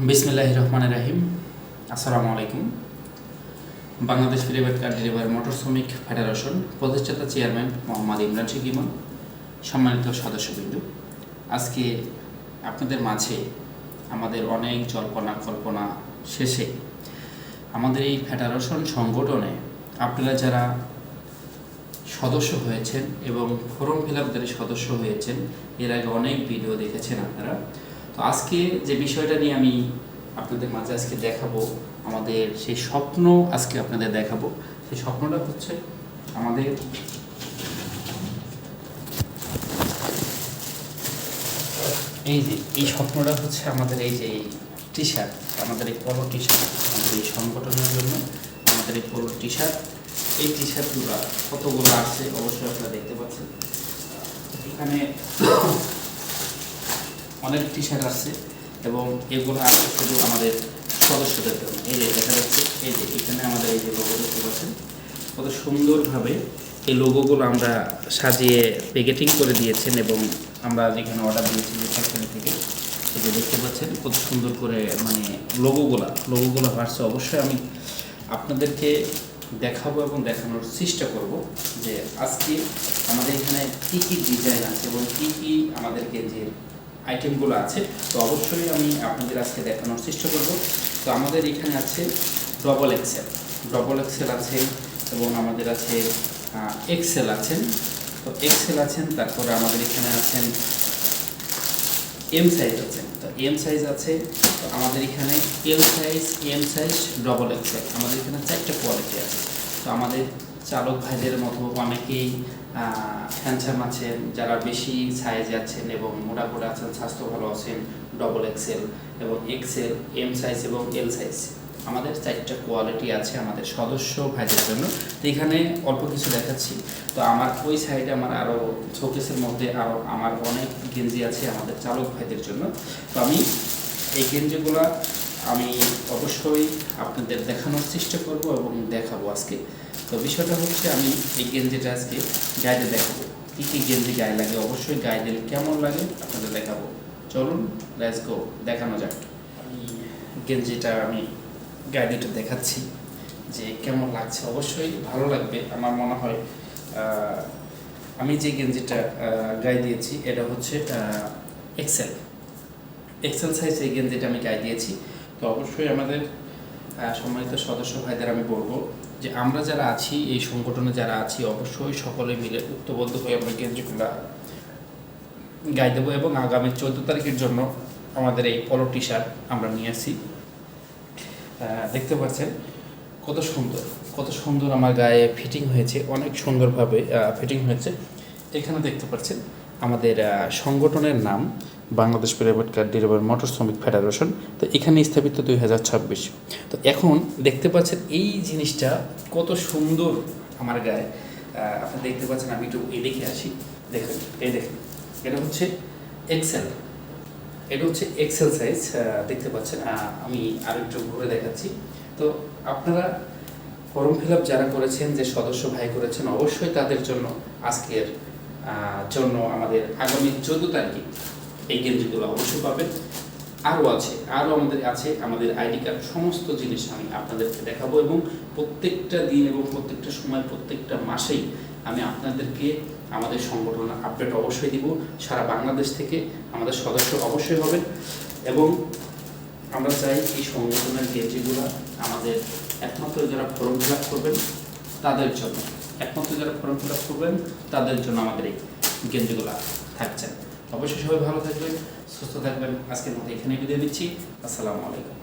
বিসমিল্লাহির রহমানির রহিম। আসসালামু আলাইকুম। Bangladesh private car delivery motor শ্রমিক ফেডারেশন প্রতিষ্ঠাতা চেয়ারম্যান মোহাম্মদ ইমরান শেখ ইমন, সম্মানিত সদস্যবৃন্দ, আজকে আপনাদের মাঝে আমাদের অনেক জল্পনা কল্পনা শেষে আমাদের এই ফেডারেশন সংগঠনে আপনারা যারা সদস্য হয়েছেন এবং ফর্ম ফিল আপদের সদস্য হয়েছেন, এর আগে অনেক ভিডিও দেখেছেন আপনারা। তো আজকে যে বিষয়টা নিয়ে আমি আপনাদের মাঝে আজকে দেখাবো, আমাদের সেই স্বপ্ন আজকে আপনাদের দেখাবো। সেই স্বপ্নটা হচ্ছে আমাদের এই স্বপ্নটা হচ্ছে আমাদের এই যে টি শার্ট, আমাদের এই পলো টি শার্ট, আমাদের এই সংগঠনের জন্য আমাদের এই পলো টি শার্ট, এই টি শার্টগুলো কতগুলো আসছে অবশ্যই আপনারা দেখতে পাচ্ছেন। এখানে অনেক টি শার্ট আসছে এবং এগুলো আসছে শুধু আমাদের সদস্যদের জন্য। এই যে দেখা যাচ্ছে, এই যে এখানে আমাদের এই যে লোগো দেখতে পাচ্ছেন, কত সুন্দরভাবে এই লোগোগুলো আমরা সাজিয়ে প্যাকেটিং করে দিয়েছেন এবং আমরা যেখানে অর্ডার দিয়েছি যে ফ্যাক্টরি থেকে, এই যে দেখতে পাচ্ছেন কত সুন্দর করে মানে লোগোগুলো আসছে। অবশ্যই আমি আপনাদেরকে দেখাবো এবং দেখানোর চেষ্টা করব যে আজকে আমাদের এখানে কী কী ডিজাইন আছে এবং কী কী আমাদেরকে যে আইটেমগুলো আছে। তো অবশ্যই আমি আপনাদের আজকে দেখানোর চেষ্টা করব। তো আমাদের এখানে আছে ডবল এক্সেল আছে এবং আমাদের আছে এক্সেল আছেন। তো এক্সেল আছেন, তারপরে আমাদের এখানে আছেন এম সাইজ আছেন। তো এম সাইজ আছে, তো আমাদের এখানে L size, M size, double XL, আমাদের এখানে 4টা কোয়ালিটি আছে। তো আমাদের চালক ভাইদের মতো অনেকেই হ্যান্ডসাম আছেন, যারা বেশি সাইজে আছেন এবং মোটামুটি আছেন, স্বাস্থ্য ভালো আছেন, ডবল এক্সেল এবং এক্সেল, এম সাইজ এবং এল সাইজ, আমাদের 4টা কোয়ালিটি আছে আমাদের সদস্য ভাইদের জন্য। তো এখানে অল্প কিছু দেখাচ্ছি। তো আমার ওই সাইডে আমার আরও শোকেসের মধ্যে আরও আমার অনেক গেঞ্জি আছে আমাদের চালক ভাইদের জন্য। তো আমি এই গেঞ্জিগুলো আমি অবশ্যই আপনাদের দেখানোর চেষ্টা করব এবং দেখাবো আজকে। তো বিষয়টা হচ্ছে আমি এই গেঞ্জিটা আজকে গায়ে দেখাবো, কী কী গেঞ্জি গায়ে লাগে, অবশ্যই গায়ে দিলে কেমন লাগে আপনাদের দেখাবো। চলুন লেটস গো, দেখানো যাক। আমি গেঞ্জিটা আমি গায়ে দিয়ে দেখাচ্ছি যে কেমন লাগছে, অবশ্যই ভালো লাগবে আমার মনে হয়। আমি যে গেঞ্জিটা গায়ে দিয়েছি এটা হচ্ছে এক্সেল সাইজ এই গেঞ্জিটা আমি গায়ে দিয়েছি। তো অবশ্যই আমাদের সম্মানিত সদস্য ভাইদের আমি বলবো যে আমরা যারা আছি এই সংগঠনে যারা আছি, অবশ্যই সকলে মিলে ঐক্যবদ্ধ হয়ে আমরা গেঞ্জিগুলো গায়ে দেবো এবং আগামী 14 তারিখের জন্য আমাদের এই পলো টি শার্ট আমরা নিয়ে আসি। দেখতে পাচ্ছেন কত সুন্দর আমার গায়ে ফিটিং হয়েছে, অনেক সুন্দরভাবে ফিটিং হয়েছে। এখানে দেখতে পাচ্ছেন আমাদের সংগঠনের নাম Bangladesh private car delivery motor শ্রমিক ফেডারেশন। তো এখানে স্থাপিত 2026। তো এখন দেখতে পাচ্ছেন এই জিনিসটা কত সুন্দর আমার গায়ে, আপনি দেখতে পাচ্ছেন। আমি একটু দেখে আসি, দেখেন এটা হচ্ছে এক্সেল সাইজ, দেখতে পাচ্ছেন। আমি আর একটু ঘুরে দেখাচ্ছি। তো আপনারা ফর্ম ফিল আপ যারা করেছেন, যে সদস্য ভাই করেছেন, অবশ্যই তাদের জন্য আজকের জন্য আমাদের আগামী 14 তারিখে এই গেঞ্জিগুলো অবশ্যই পাবেন। আরও আমাদের আইডি কার্ড, সমস্ত জিনিস আমি আপনাদেরকে দেখাবো এবং প্রত্যেকটা দিন এবং প্রত্যেকটা সময় প্রত্যেকটা মাসেই আমি আপনাদেরকে আমাদের সংগঠনের আপডেট অবশ্যই দিব। সারা বাংলাদেশ থেকে আমাদের সদস্য অবশ্যই হবেন এবং আমরা চাই এই সংগঠনের গেঞ্জিগুলো আমাদের একমাত্র যারা ফর্ম ফিল আপ করবেন তাদের জন্য আমাদের এই গেঞ্জিগুলো থাকছে। অবশ্যই সবাই ভালো থাকবেন, সুস্থ থাকবেন। আজকের মতো এখানে বিদায় নিচ্ছি। আসসালামু আলাইকুম।